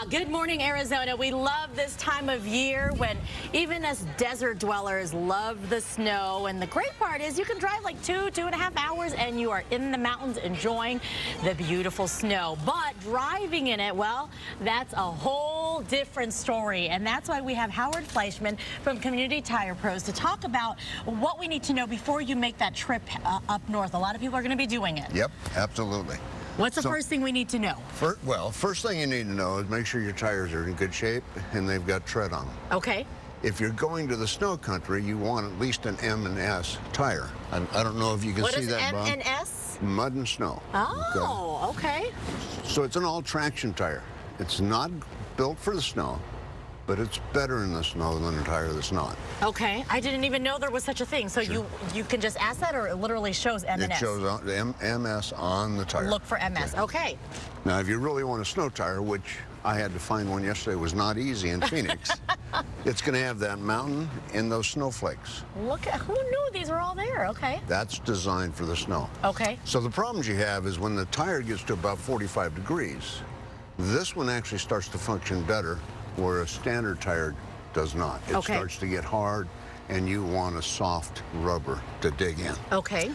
Good morning, Arizona. We love this time of year when even us desert dwellers love the snow. And the great part is you can drive like 2.5 hours and you are in the mountains enjoying the beautiful snow. But driving in it, well, that's a whole different story. And that's why we have Howard Fleischmann from Community Tire Pros to talk about what we need to know before you make that trip up north. A lot of people are going to be doing it. Yep, absolutely. What's the first thing we need to know? First thing you need to know is make sure your tires are in good shape and they've got tread on them. Okay. If you're going to the snow country, you want at least an M and S tire. I don't know if you can see that, Bob. What is M and S? Mud and snow. Oh, okay. So it's an all-traction tire. It's not built for the snow, but it's better in the snow than a tire that's not. Okay, I didn't even know there was such a thing. So sure. you can just ask that, or it literally shows M and S? It shows MS on the tire. Look for MS, okay. Now, if you really want a snow tire, which I had to find one yesterday, was not easy in Phoenix, it's going to have that mountain and those snowflakes. Look at, who knew these were all there? Okay. That's designed for the snow. Okay. So the problems you have is when the tire gets to about 45 degrees, this one actually starts to function better, where a standard tire does not. It starts to get hard, and you want a soft rubber to dig in. Okay.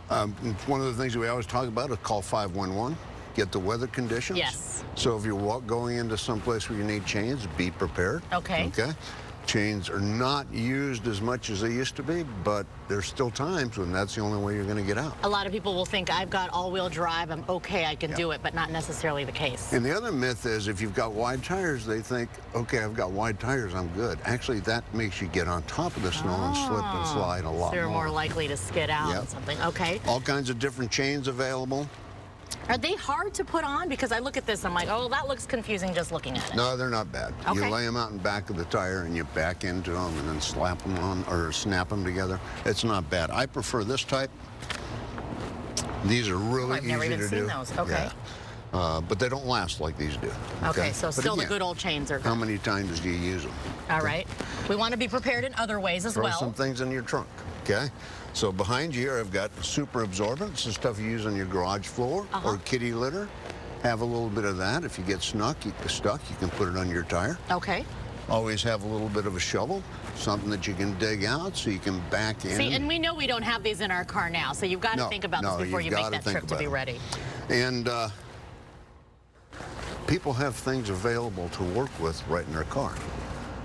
One of the things that we always talk about is call 511, get the weather conditions. Yes. So if you're going into some place where you need chains, be prepared. Okay. Okay. Chains are not used as much as they used to be, but there's still times when that's the only way you're going to get out. A lot of people will think, I've got all-wheel drive, I'm okay, I can do it, but not necessarily the case. And the other myth is if you've got wide tires, they think, okay, I've got wide tires, I'm good. Actually, that makes you get on top of the snow and slip and slide a lot more. So you're more likely to skid out and something. Okay. All kinds of different chains available. Are they hard to put on? Because I look at this, I'm like, oh, that looks confusing just looking at it. No, they're not bad. Okay. You lay them out in back of the tire and you back into them and then slap them on or snap them together. It's not bad. I prefer this type. These are really easy to do. I've never even seen those. Okay. Yeah. But they don't last like these do. Okay, so still the good old chains are good. How many times do you use them? All right. We want to be prepared in other ways as well. Throw some things in your trunk, okay? So behind you here, I've got super absorbent. It's the stuff you use on your garage floor or kitty litter. Have a little bit of that. If you get stuck, you can put it on your tire. Okay. Always have a little bit of a shovel, something that you can dig out so you can back in. See, and we know we don't have these in our car now, so you've got to think about this before you make that trip to be ready. And people have things available to work with right in their car.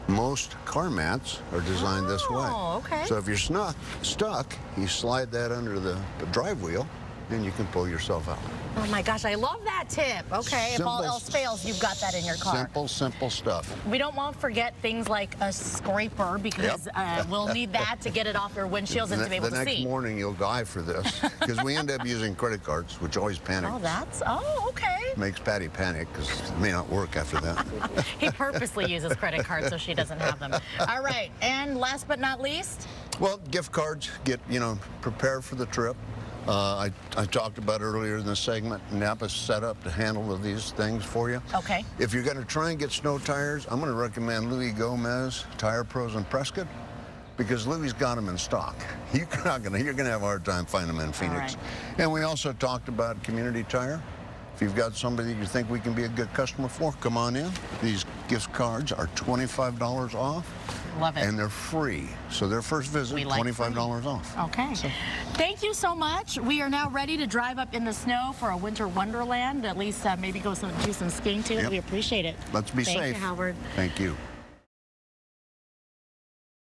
Most car mats are designed this way. Okay. So if you're stuck, you slide that under the drive wheel, and you can pull yourself out. Oh my gosh, I love that tip. Okay, if all else fails, you've got that in your car. Simple stuff. We don't want to forget things like a scraper, because we'll need that to get it off your windshields and to be able to see. The next morning, you'll die for this, because we end up using credit cards, which always panic. Okay. Makes Patty panic, because it may not work after that. He purposely uses credit cards so she doesn't have them. All right, and last but not least? Well, gift cards. Get, prepare for the trip. I talked about earlier in the segment, Napa's set up to handle these things for you. Okay. If you're going to try and get snow tires, I'm going to recommend Louis Gomez Tire Pros in Prescott, because Louis's got them in stock. You're going to have a hard time finding them in Phoenix. Right. And we also talked about Community Tire. If you've got somebody you think we can be a good customer for, come on in. These gift cards are $25 off. Love it. And they're free. So their first visit, $25 off. Okay. So. Thank you so much. We are now ready to drive up in the snow for a winter wonderland. At least maybe go do some skiing too. We appreciate it. Let's be safe. Thank you, Howard. Thank you.